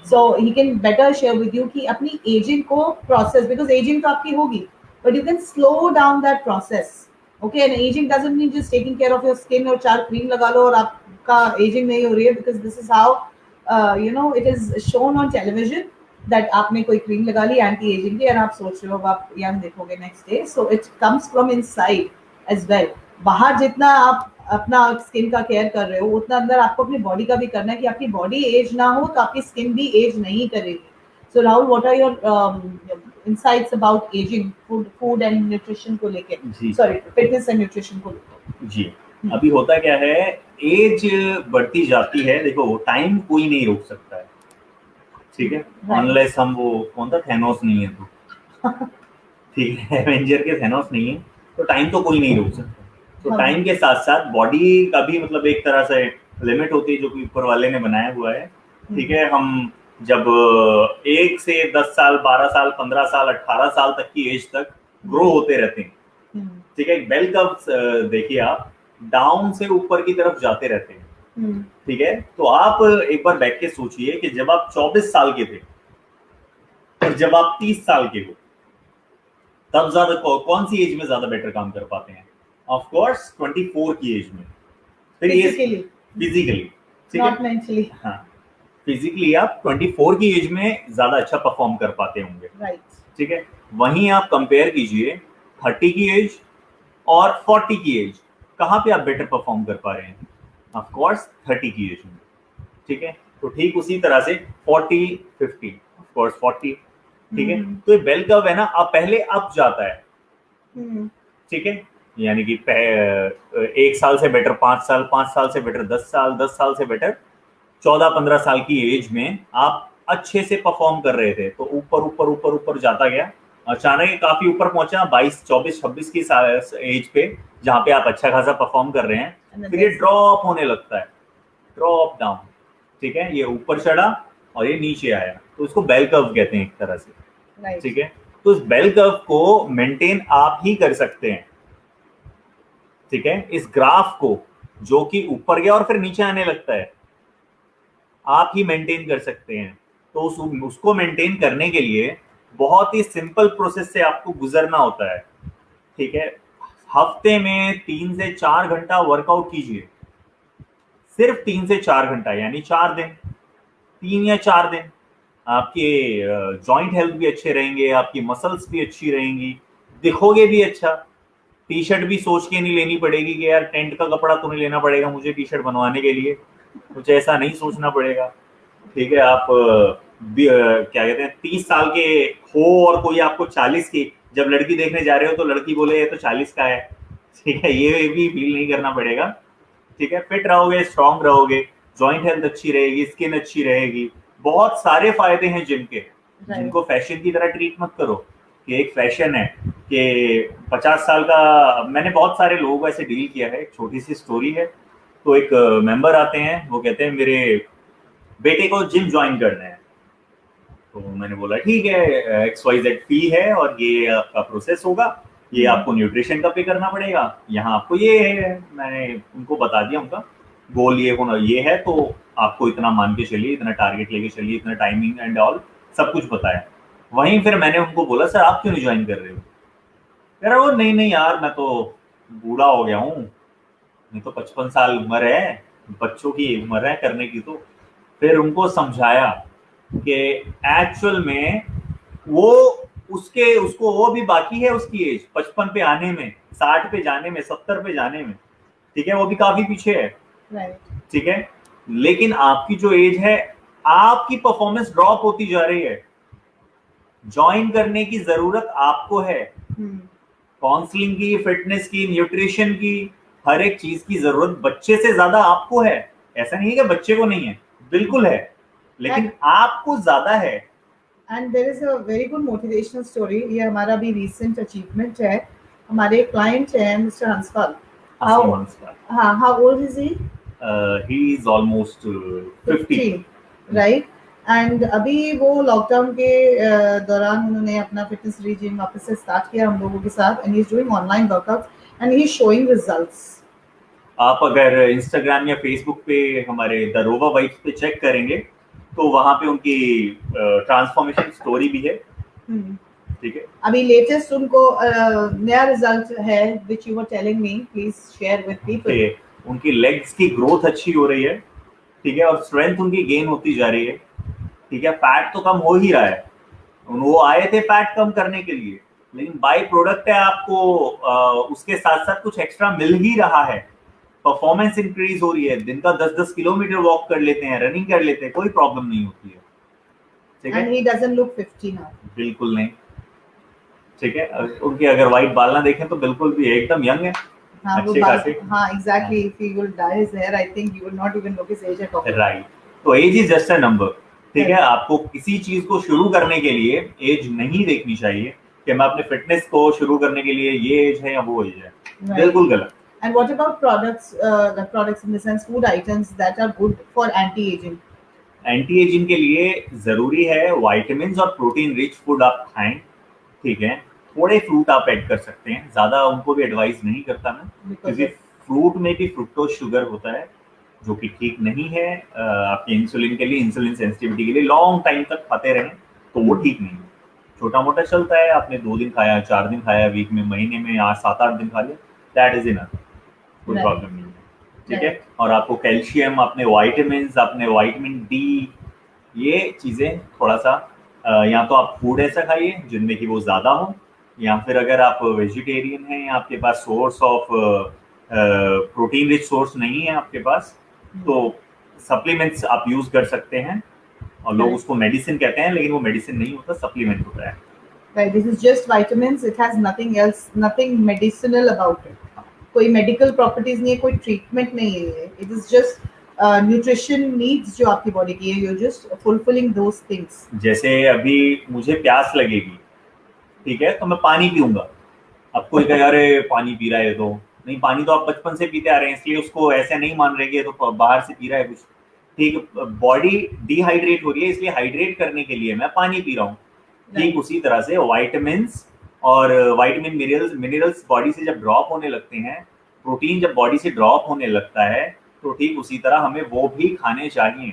Speaker 1: so he can better share with you कि अपनी एजिंग को प्रोसेस बिकॉज एजिंग तो आपकी होगी but you can slow down that process okay and ageing doesn't mean just taking care of your skin और 4 cream लगा लो और आपका एजिंग नहीं हो रही है because this is how it is shown on television that आपने कोई क्रीम लगा ली एंटी एजिंग की और आप सोच रहे हो आप यंग देखोगे next day so it comes from inside as well बाहर जितना आप अपना स्किन का केयर कर रहे हो उतना अंदर आपको अपनी बॉडी का भी करना है कि आपकी बॉडी एज ना हो तो आपकी स्किन भी एज नहीं करेगी so Rahul what are your insights about aging food and nutrition को लेके सॉरी फिटनेस एंड न्यूट्रिशन को लेके
Speaker 2: जी अभी होता क्या है एज बढ़ती जाती है, देखो टाइम कोई नहीं रोक सकता है, ठीक है, अनलेस हम वो कौन था थैनोस नहीं है तो ठीक है एवेंजर के थैनोस नहीं है तो टाइम तो कोई नहीं रोक सकता। तो टाइम के साथ साथ बॉडी का भी मतलब एक तरह से लिमिट होती है जो कि ऊपर वाले ने बनाया हुआ है। ठीक है, हम जब 1 से 10 साल 12 साल 15 साल 18 साल तक की एज तक ग्रो होते रहते हैं। ठीक है, बेल कर्व देखिए आप डाउन से ऊपर की तरफ जाते रहते हैं। ठीक है, तो आप एक बार बैठ के सोचिए कि जब आप 24 साल के थे और जब आप 30 साल के हो तब ज्यादा कौन सी एज में ज्यादा बेटर काम कर पाते हैं? ऑफ कोर्स 24 की एज में। फिर ये फिजिकली
Speaker 1: नॉट मेंटली,
Speaker 2: हाँ फिजिकली आप 24 की एज में ज्यादा अच्छा परफॉर्म कर पाते होंगे,
Speaker 1: राइट।
Speaker 2: ठीक है, वहीं आप कंपेयर कीजिए 30 की एज और 40 की एज, कहाँ पे आप बेटर परफॉर्म कर पा रहे हैं? ऑफ कोर्स 30 की एज में। ठीक है, तो ठीक उसी तरह से 40 50 ऑफ कोर्स 40। ठीक है, तो ये बेल कर्व है ना, अब पहले अप जाता है। ठीक है, यानी कि 1 साल से बेटर 5 साल, 5 साल से बेटर 10 साल, 10 साल से बेटर 14-15 साल की एज में आप अच्छे से परफॉर्म कर रहे थे, तो ऊपर ऊपर ऊपर ऊपर जाता गया, अचानक काफी ऊपर पहुंचा 22 24 26 की एज पे जहाँ पे आप अच्छा खासा परफॉर्म कर रहे हैं, फिर ये ड्रॉप होने लगता है, ड्रॉप डाउन। ठीक है, ये ऊपर चढ़ा और ये नीचे आया, तो इसको बेल कर्व कहते हैं एक तरह से। ठीक है, तो इस बेल कर्व को मेंटेन आप ही कर सकते हैं। ठीक है, इस ग्राफ को जो कि ऊपर गया और फिर नीचे आने लगता है, आप ही मेंटेन कर सकते हैं। तो उसको मेंटेन करने के लिए बहुत ही सिंपल प्रोसेस से आपको गुजरना होता है। ठीक है, हफ्ते में 3 से 4 घंटा वर्कआउट कीजिए, सिर्फ 3 से 4 घंटा, यानी 4 दिन, 3 या 4 दिन, आपके जॉइंट हेल्थ भी अच्छे रहेंगे, आपकी मसल्स भी अच्छी रहेंगी, दिखोगे भी अच्छा। टी शर्ट भी सोच के नहीं लेनी पड़ेगी कि यार टेंट का कपड़ा तो नहीं लेना पड़ेगा मुझे टी शर्ट बनवाने के लिए, कुछ ऐसा नहीं सोचना पड़ेगा। ठीक है, आप क्या कहते हैं 30 साल के हो और कोई आपको 40 की जब लड़की देखने जा रहे हो तो लड़की बोले ये तो 40 का है, ठीक है, ये भी फील नहीं करना पड़ेगा। ठीक है, फिट रहोगे, स्ट्रांग रहोगे, जॉइंट हेल्थ अच्छी रहेगी, स्किन अच्छी रहेगी, बहुत सारे फायदे हैं जिम के,
Speaker 1: राइट।
Speaker 2: जिनको फैशन की तरह ट्रीट मत करो कि एक फैशन है कि 50 साल का। मैंने बहुत सारे लोगों को ऐसे डील किया है। एक छोटी सी स्टोरी है। तो एक मेंबर आते हैं, वो कहते हैं मेरे बेटे को जिम ज्वाइन करना है। तो मैंने बोला ठीक है, XYZ फी है और ये आपका प्रोसेस होगा, ये आपको न्यूट्रिशन का पे करना पड़ेगा, यहाँ आपको ये है। मैंने उनको बता दिया उनका गोल ये है, तो आपको इतना मान के चलिए, इतना टारगेट लेके चलिए, इतना टाइमिंग एंड ऑल सब कुछ बताया। वहीं फिर मैंने उनको बोला सर आप क्यों नहीं ज्वाइन कर रहे हो? कह रहा वो नहीं नहीं यार, मैं तो बूढ़ा हो गया हूँ, नहीं तो 55 साल उम्र है, बच्चों की उम्र है करने की। तो फिर उनको समझाया कि एक्चुअल में वो उसके उसको वो भी बाकी है, उसकी एज 55 पे आने में, 60 पे जाने में, 70 पे जाने में। ठीक है, वो भी काफी पीछे है।
Speaker 1: राइट।
Speaker 2: ठीक है, लेकिन आपकी जो एज है, आपकी परफॉर्मेंस ड्रॉप होती जा रही है। ज्वाइन करने की जरूरत आपको है, काउंसलिंग की, फिटनेस की, न्यूट्रिशन की, हर एक चीज की जरूरत बच्चे से ज्यादा आपको है। ऐसा नहीं है कि बच्चे को नहीं है, बिल्कुल है, लेकिन आपको ज्यादा है।
Speaker 1: And there is a very good motivational story. ये हमारा भी रिसेंट अचीवमेंट है। हमारे क्लाइंट हैं मिस्टर हंसपाल। हाउ हाँ, how old is he?
Speaker 2: He is almost 50।
Speaker 1: 50, right. And अभी वो लॉकडाउन के दौरान उन्होंने अपना फिटनेस रिजीम वापस से स्टार्ट किया हम लोगों के साथ, and he is doing online workout and he is showing results.
Speaker 2: आप अगर इंस्टाग्राम या फेसबुक पे हमारे द रोवा वाइब्स पे चेक करेंगे तो वहां पे उनकी ट्रांसफॉर्मेशन स्टोरी भी है। ठीक है,
Speaker 1: अभी लेटेस्ट उनको नया रिजल्ट है which you were telling me, please share with people.
Speaker 2: उनकी लेग्स की ग्रोथ अच्छी हो रही है। ठीक है, और स्ट्रेंथ उनकी गेन होती जा रही है। ठीक है, फैट तो कम हो ही रहा है। वो आए थे फैट कम करने के लिए, लेकिन बाई प्रोडक्ट है आपको उसके साथ साथ कुछ एक्स्ट्रा मिल ही रहा है। परफॉर्मेंस इंक्रीज हो रही है, दिन का 10-10 किलोमीटर वॉक कर लेते हैं, रनिंग कर लेते हैं, कोई प्रॉब्लम नहीं होती है। ठीक है,
Speaker 1: and he doesn't look 50 now.
Speaker 2: बिल्कुल नहीं। ठीक है, उनके अगर व्हाइट बाल ना देखें तो बिल्कुल भी एकदम यंग है,
Speaker 1: हाँ वो
Speaker 2: अच्छे
Speaker 1: बात,
Speaker 2: खासे।
Speaker 1: हाँ exactly, if he will dye his hair I think you will not even look his age at all.
Speaker 2: Right, तो age is just a number. ठीक है, आपको किसी चीज को शुरू करने के लिए एज नहीं देखनी चाहिए कि मैं अपने फिटनेस को शुरू करने के लिए ये एज है या वो एज है, बिल्कुल गलत।
Speaker 1: And what about products, the products in the sense food items that are good for anti-aging?
Speaker 2: Anti ageing के लिए जरूरी है वाइटामिन और प्रोटीन रिच फूड आप खाएं। ठीक है, थोड़े फ्रूट आप ऐड कर सकते हैं, ज्यादा उनको भी एडवाइस नहीं करता मैं, क्योंकि फ्रूट में भी फ्रुक्टोज शुगर होता है जो कि ठीक नहीं है आपके इंसुलिन के लिए, इंसुलिन सेंसिटिविटी के लिए। लॉन्ग टाइम तक खाते रहें तो वो ठीक नहीं है। छोटा मोटा चलता है, आपने 2 दिन खाया, 4 दिन खाया, वीक में, महीने में 8-7-8 दिन खा लिया, दैट इज इनफ, कोई प्रॉब्लम नहीं है। ठीक है, और आपको कैल्शियम, अपने वाइटामिन, अपने वाइटामिन डी, ये चीजें थोड़ा सा या तो आप फूड ऐसा खाइए जिनमें कि वो ज्यादा हो, या फिर अगर आप वेजिटेरियन हैं या आपके पास source of protein rich source नहीं है आपके पास, तो सप्लीमेंट्स आप यूज कर सकते हैं। और लोग उसको मेडिसिन कहते हैं, लेकिन वो मेडिसिन नहीं होता, सप्लीमेंट होता है।
Speaker 1: Right, this is just vitamins, it has nothing else, nothing medicinal about it. कोई मेडिकल प्रॉपर्टीज नहीं है, कोई ट्रीटमेंट नहीं है, it is just nutrition needs जो आपकी बॉडी की है, you just fulfilling those things.
Speaker 2: जैसे अभी मुझे प्यास लगेगी, ठीक है, तो मैं पानी पीऊंगा। अब कोई कहे अरे पानी पी रहा है, तो नहीं, पानी तो आप बचपन से पीते आ रहे हैं, इसलिए उसको ऐसे नहीं मान रहे कि तो बाहर से पी रहा है कुछ। ठीक, बॉडी डिहाइड्रेट हो रही है, इसलिए हाइड्रेट करने के लिए मैं पानी पी रहा हूँ। ठीक उसी तरह से वाइटामिन और वाइटामिन मिनरल्स बॉडी से जब ड्रॉप होने लगते हैं, प्रोटीन जब बॉडी से ड्रॉप होने लगता है, तो ठीक उसी तरह हमें वो भी खाने चाहिए।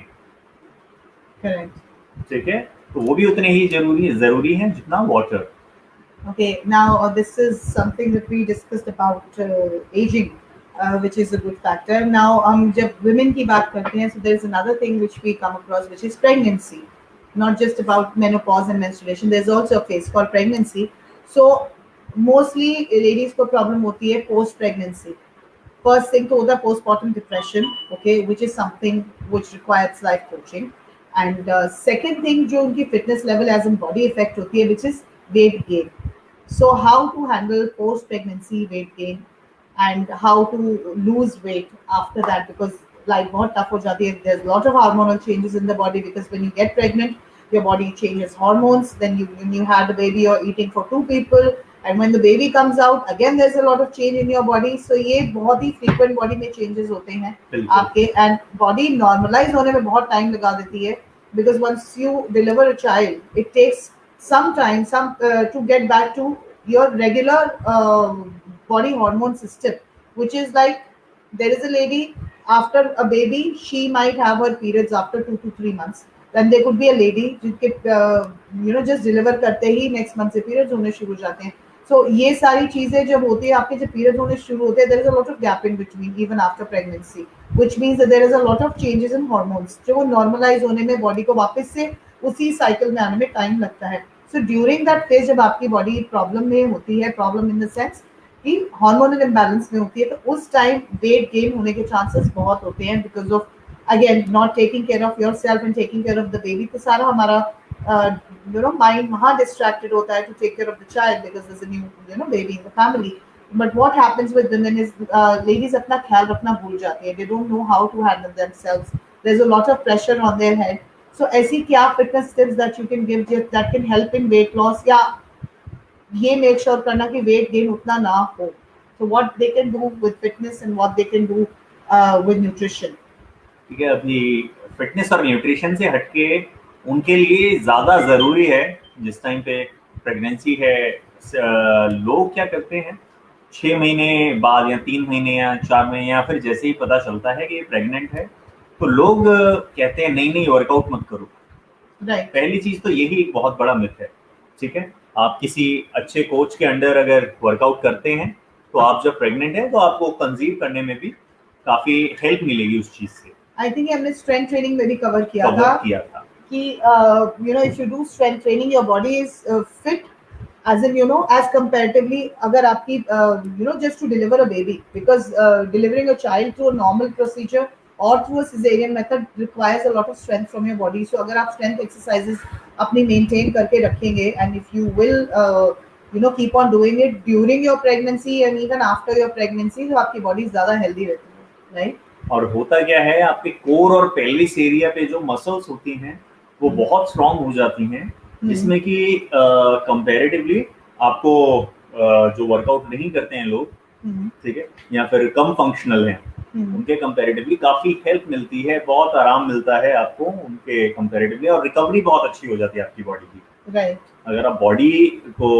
Speaker 1: करेक्ट।
Speaker 2: ठीक है, तो वो भी उतने ही जरूरी है जितना water.
Speaker 1: Okay, now this is something that we discussed about aging, which is a good factor. Now, जब women की बात करते हैं, so there is another thing which we come across, which is pregnancy. Not just about menopause and menstruation. There's also a phase called pregnancy. So, mostly ladies को problem होती है post pregnancy. First thing तो होता है postpartum depression, okay, which is something which requires life coaching. And second thing जो उनकी fitness level as in body effect होती है, which is weight gain. So how to handle post pregnancy weight gain? and how to lose weight after that, because life बहुत tough हो जाती है. There's a lot of hormonal changes in the body, because when you get pregnant your body changes hormones. Then when you had a baby you're eating for two people, and when the baby comes out again there's a lot of change in your body. So ये बहुत ही frequent body में changes होते हैं
Speaker 2: बिल्कुल.
Speaker 1: आपके, and body normalize होने में बहुत time लगा देती है, because once you deliver a child it takes some time to get back to your regular body hormone system, which is like, there is a lady after a baby, she might have her periods after 2 to 3 months. Then there could be a lady जिनके just deliver करते ही next month से periods होने शुरू हो जाते हैं. So ये सारी चीजें जब होती है आपके, जब periods होने शुरू होते हैं, there is a lot of gap in between even after pregnancy, which means that there is a lot of changes in hormones जो वो normalize होने में body को वापस से उसी cycle में आने में time लगता है. So during that phase जब आपकी body problem में होती है, problem in the sense कि हार्मोनल इम्बैलेंस में होती है, तो उस टाइम वेट गेन होने के चांसेस बहुत होते हैं, because of again not taking care of yourself and taking care of the baby. तो सारा हमारा माइंड वहाँ डिस्ट्रैक्टेड होता है to take care of the child, because there is a new baby in the family. But what happens with women is ladies अपना ख्याल रखना भूल जाती है. They don't know how to handle themselves. There is a lot of pressure on their head. सो ऐसी क्या fitness tips that you can give that can help in weight loss, या ये मेक श्योर करना कि वेट गेन उतना ना हो. So what they can do with fitness and what they can do with nutrition.
Speaker 2: ठीक है, अभी फिटनेस और न्यूट्रिशन से हटके उनके लिए ज़्यादा ज़रूरी है जिस टाइम पे प्रेगनेंसी है. लोग क्या करते हैं 6 महीने बाद या 3 महीने या 4 महीने या फिर जैसे ही पता चलता है कि ये प्रेग्नेंट है, तो लोग कहते हैं नहीं वर्कआउट मत करो.
Speaker 1: Right.
Speaker 2: पहली चीज़ तो यही एक बहुत बड़ा मिथ है. ठीक है, आप किसी अच्छे कोच के अंडर अगर वर्कआउट करते हैं तो आप जब प्रेग्नेंट है तो आपको कंसीव करने में भी काफी हेल्प मिलेगी उस चीज से.
Speaker 1: आई थिंक हमने स्ट्रेंथ ट्रेनिंग में भी कवर किया था कि if you do strength training your body is fit as in as comparatively अगर आपकी just to deliver a baby, because delivering a child through a normal procedure or through a cesarean method requires a lot of strength from your body. So अगर आप strength exercises अपनी maintain करके रखेंगे, and if you will keep on doing it during your pregnancy and even after your pregnancy, तो आपकी body ज़्यादा healthy रहती है, right?
Speaker 2: और होता क्या है, आपके कोर और पेल्विस एरिया पे जो मसल्स होती हैं वो बहुत स्ट्रांग हो जाती हैं, जिसमें कि कंपैरेटिवली आपको जो वर्कआउट नहीं करते हैं लोग, ठीक है, या फिर कम फंक्शनल हैं, उनके कंपैरेटिवली काफी हेल्प मिलती है, बहुत आराम मिलता है आपको उनके कंपैरेटिवली, और रिकवरी बहुत अच्छी हो जाती है आपकी बॉडी की.
Speaker 1: राइट.
Speaker 2: अगर आप बॉडी को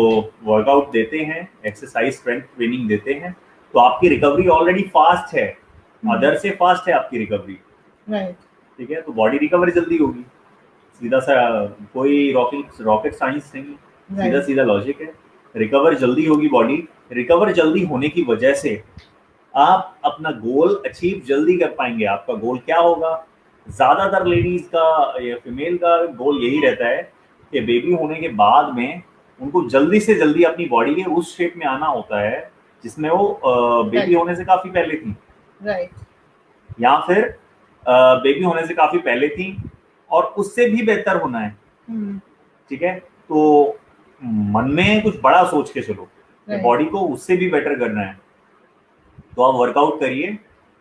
Speaker 2: वर्कआउट देते हैं, एक्सरसाइज स्ट्रेंथ ट्रेनिंग देते हैं, तो आपकी रिकवरी ऑलरेडी फास्ट है, अदर से फास्ट है आपकी रिकवरी.
Speaker 1: राइट.
Speaker 2: ठीक है, तो बॉडी रिकवरी जल्दी होगी. सीधा सा कोई रॉकेट साइंस नहीं, सीधा सीधा लॉजिक है. रिकवर जल्दी होगी बॉडी. रिकवर जल्दी होने की वजह से आप अपना गोल अचीव जल्दी कर पाएंगे. आपका गोल क्या होगा? ज्यादातर लेडीज का या फीमेल का गोल यही रहता है कि बेबी होने के बाद में उनको जल्दी से जल्दी अपनी बॉडी के उस शेप में आना होता है जिसमें वो बेबी होने से काफी पहले थी.
Speaker 1: राइट.
Speaker 2: या फिर बेबी होने से काफी पहले थी और उससे भी बेहतर होना है. ठीक है, तो मन में कुछ बड़ा सोच के चलो, बॉडी को उससे भी बेटर करना है, तो आप वर्कआउट करिए.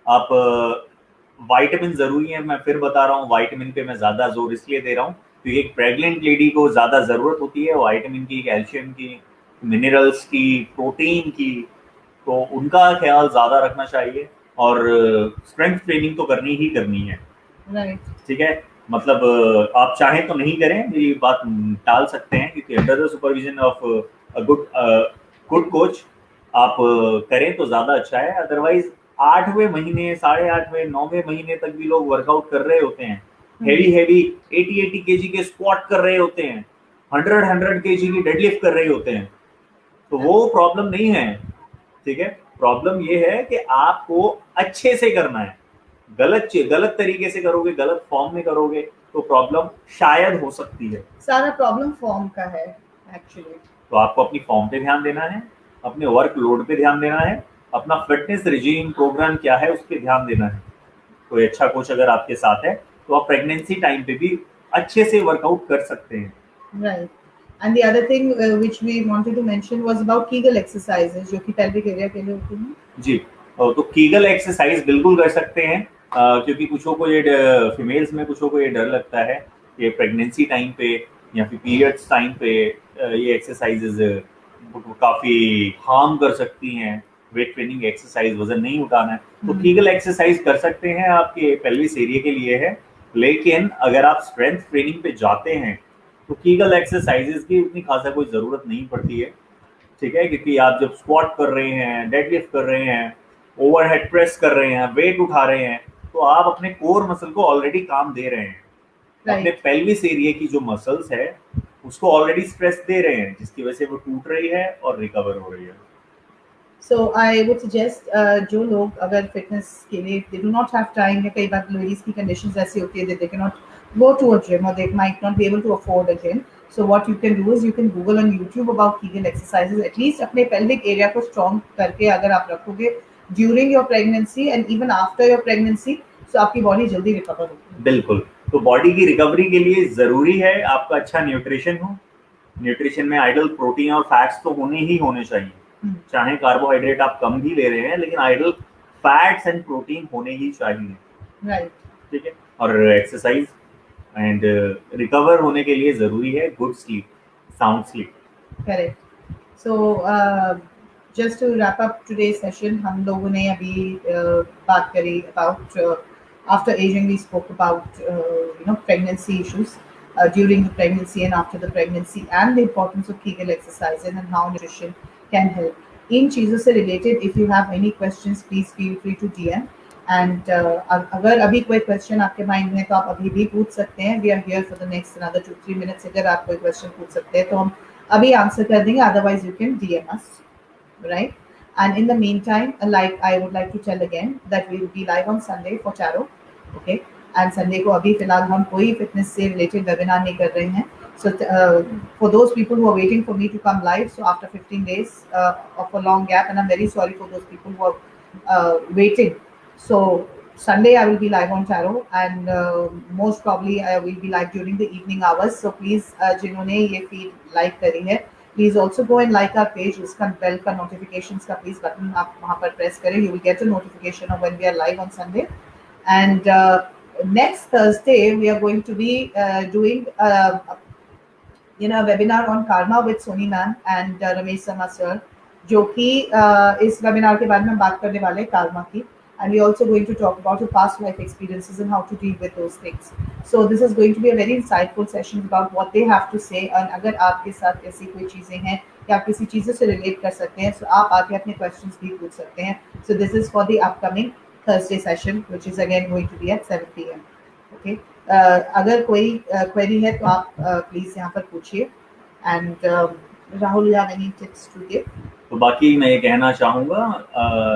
Speaker 2: आप विटामिन जरूरी है, मैं फिर बता रहा हूँ, विटामिन पे मैं ज्यादा जोर इसलिए दे रहा हूँ क्योंकि एक प्रेग्नेंट लेडी को ज्यादा जरूरत होती है विटामिन की, कैल्शियम की, मिनरल्स की, प्रोटीन की, तो उनका ख्याल ज्यादा रखना चाहिए. और स्ट्रेंथ ट्रेनिंग तो करनी ही करनी है.
Speaker 1: राइट.
Speaker 2: ठीक है, मतलब आप चाहें तो नहीं करें, ये बात टाल सकते हैं, क्योंकि under the supervision of a good coach आप करें तो ज्यादा अच्छा है. अदरवाइज 8वें महीने, 8.5वें, 9वें महीने तक भी लोग वर्कआउट कर रहे होते हैं, हेवी 80 केजी के स्क्वाट कर रहे होते हैं, 100 केजी की डेडलिफ्ट कर रहे होते हैं, तो वो प्रॉब्लम नहीं है. ठीक है, प्रॉब्लम ये है कि आपको अच्छे से करना है. गलत तरीके से करोगे, गलत फॉर्म में करोगे तो प्रॉब्लम शायद हो सकती है.
Speaker 1: सारा प्रॉब्लम फॉर्म का है एक्चुअली.
Speaker 2: तो आपको अपनी फॉर्म पे ध्यान देना है, अपने वर्क लोड पे ध्यान देना है, अपना फिटनेस रिजीम प्रोग्राम क्या है उस पर ध्यान देना है. कोई अच्छा कोच अगर आपके साथ है तो आप प्रेगनेंसी टाइम पे भी अच्छे से वर्कआउट कर सकते हैं.
Speaker 1: Right. And the other thing which we wanted to mention was about Kegel exercises, जो कि pelvic area के लिए होती हैं.
Speaker 2: जी, तो कीगल एक्सरसाइज बिल्कुल कर सकते हैं, क्योंकि कुछों को ये फीमेल्स में कुछों को ये डर लगता है कि प्रेगनेंसी टाइम पे या फिर पीरियड्स टाइम पे ये एक्सरसाइजेज काफ़ी हार्म कर सकती हैं। वेट ट्रेनिंग एक्सरसाइज, वजन नहीं उठाना है, तो कीगल एक्सरसाइज कर सकते हैं, आपके पेल्विस एरिया के लिए है। लेकिन अगर आप स्ट्रेंथ ट्रेनिंग पे जाते हैं तो कीगल एक्सरसाइजेज की उतनी खासा कोई ज़रूरत नहीं पड़ती है, ठीक है, क्योंकि आप जब स्क्वाट कर रहे हैं, डेडलिफ्ट कर रहे हैं, ओवरहेड प्रेस कर रहे हैं, वेट उठा रहे हैं, तो आप अपने कोर मसल को ऑलरेडी काम दे रहे हैं। अपने
Speaker 1: राइट।
Speaker 2: पेल्विस एरिया की जो मसल्स है उसको ऑलरेडी स्ट्रेस दे रहे हैं, जिसकी वजह से वो टूट रही है और रिकवर हो रही है।
Speaker 1: सो आई वुड सजेस्ट, जो लोग अगर फिटनेस के लिए they do not have time, या कई बार लेडीज की कंडीशंस ऐसी होती है they can not go to a gym और they might not be able to afford a gym, so what you can do is you can google on YouTube about Kegel exercises. At least अपने pelvic area को strong करके अगर आप रखोगे during your pregnancy and even after your pregnancy, so आपकी body जल्दी recover होगी।
Speaker 2: बिल्कुल, तो बॉडी की रिकवरी के लिए ज़रूरी है आपका अच्छा न्यूट्रिशन हो। न्यूट्रिशन में आइडल प्रोटीन और फैट्स तो होने ही होने चाहिए, चाहे कार्बोहाइड्रेट आप कम भी ले रहे हैं, लेकिन आइडल फैट्स एंड प्रोटीन होने ही चाहिए,
Speaker 1: राइट।
Speaker 2: ठीक है। और एक्सरसाइज एंड रिकवर होने के लिए ज़रूरी है good sleep, sound sleep.
Speaker 1: Correct. So just to wrap up today session, हम लोगों ने अभी बात करी about after aging. We spoke about pregnancy issues, during the pregnancy and after the pregnancy, and the importance of Kegel exercises and how nutrition can help इन चीज़ों से related. If you have any questions, please feel free to DM. And अगर अभी कोई question आपके mind में तो आप अभी भी पूछ सकते हैं। We are here for the next another 2-3 minutes. अगर आप कोई क्वेश्चन पूछ सकते हैं तो हम अभी आंसर कर देंगे, otherwise you can DM us, right? And in the meantime, like I would like to tell again that we will be live on Sunday for Charo, okay? And Sunday को अभी फिलहाल हम कोई fitness से related webinar नहीं कर रहे हैं. So for those people who are waiting for me to come live, so after 15 days of a long gap, and I'm very sorry for those people who are waiting. So Sunday I will be live on Charo, and most probably I will be live during the evening hours. So please, जिन्होंने ये feed like करी है, please also go and like our page. उसका bell का notifications का please button आप वहाँ पर प्रेस करें, you will get a notification of when we are live on Sunday. And next Thursday we are going to be doing webinar on karma with Soni ma'am and Ramesh Sharma sir, जो कि इस webinar के बारे में बात करने वाले कार्मा की। And we're also going to talk about your past life experiences and how to deal with those things. So this is going to be a very insightful session about what they have to say. और अगर आपके साथ ऐसी कोई चीज़ें हैं या आप किसी चीज़ों से रिलेट कर सकते हैं, so आप आके अपने questions भी पूछ सकते हैं. So this is for the upcoming Thursday session, which is again going to be at 7 p.m. Okay. अगर कोई query है तो आप please यहाँ पर पूछिए. And Rahul, you have any tips to give?
Speaker 2: तो बाकी मैं ये कहना चाहूँगा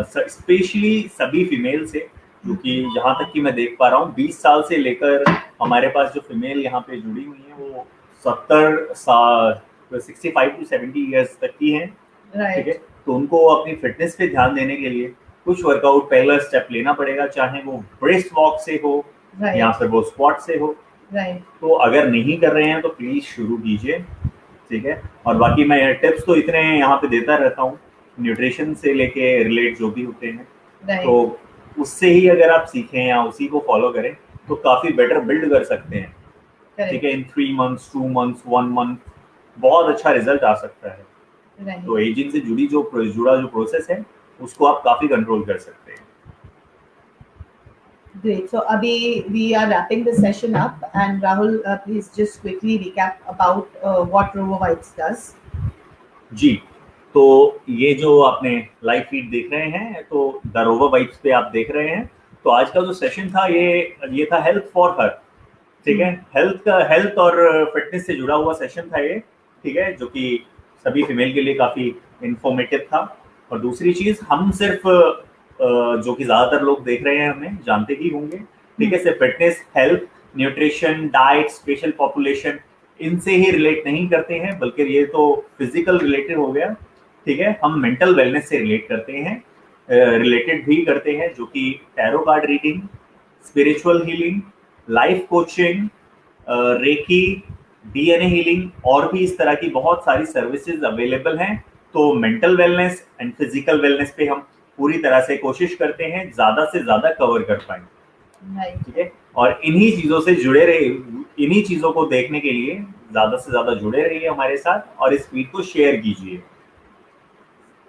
Speaker 2: स्पेशली सभी फीमेल से, क्योंकि जहाँ तक कि मैं देख पा रहा हूँ 20 साल से लेकर हमारे पास जो फीमेल यहाँ पे जुड़ी हुई हैं वो 65 to 70 ईयर्स तक की हैं, ठीक है। तो उनको अपनी फिटनेस पे ध्यान देने के लिए कुछ वर्कआउट पहला स्टेप लेना पड़ेगा, चाहे वो ब्रेस्ट वॉक से हो या फिर वो स्क्वाट से हो। तो अगर नहीं कर रहे हैं तो प्लीज शुरू कीजिए, ठीक है। और बाकी मैं टिप्स तो इतने यहाँ पे देता रहता हूँ, न्यूट्रिशन से लेके रिलेट जो भी होते हैं, तो उससे ही अगर आप सीखें या उसी को फॉलो करें तो काफ़ी बेटर बिल्ड कर सकते हैं, ठीक है। इन 3 months, 2 months, 1 month बहुत अच्छा रिजल्ट आ सकता है। तो एजिंग से जुड़ा जो प्रोसेस है उसको आप काफ़ी कंट्रोल कर सकते हैं।
Speaker 1: Great. So Abhi, we are wrapping the session up, and Rahul, please just quickly recap about what RovoVibes does.
Speaker 2: जी, तो ये जो आपने लाइव फीड देख रहे हैं, तो द RovoVibes पे आप देख रहे हैं। तो आज का जो सेशन था ये था हेल्थ फॉर हर, ठीक है। हेल्थ और फिटनेस से जुड़ा हुआ सेशन था ये, ठीक है, जो कि सभी फीमेल के लिए काफ़ी इंफॉर्मेटिव था। और दूसरी चीज़, हम सिर्फ जो कि ज़्यादातर लोग देख रहे हैं हमें जानते ही होंगे, ठीक है, सिर्फ fitness, health, nutrition, diet, special population इनसे ही रिलेट नहीं करते हैं, बल्कि ये तो फिजिकल रिलेटेड हो गया, ठीक है। हम मेंटल वेलनेस से रिलेटेड भी करते हैं, जो कि tarot card reading, spiritual healing, life coaching, reiki, DNA healing और भी इस तरह की बहुत सारी सर्विसेज अवेलेबल हैं। तो mental wellness and physical wellness पे हम पूरी तरह से कोशिश करते हैं ज्यादा से ज्यादा कवर कर पाए,
Speaker 1: Right.
Speaker 2: ठीक है। और इन्हीं चीजों से जुड़े रहे, इन्हीं चीजों को देखने के लिए ज्यादा से ज्यादा जुड़े रहिए हमारे साथ और इस फीड को शेयर कीजिए।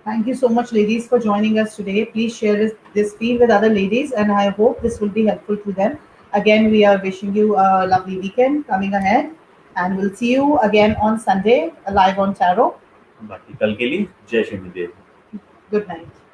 Speaker 1: Thank you so much, ladies, for joining us today. Please share this feed with other ladies, and I hope this will be helpful to them. Again, we are wishing you a lovely weekend coming ahead, and we'll see you again on Sunday live on Tarot.
Speaker 2: बाकी कल के लिए जय श्री देव।
Speaker 1: Good night.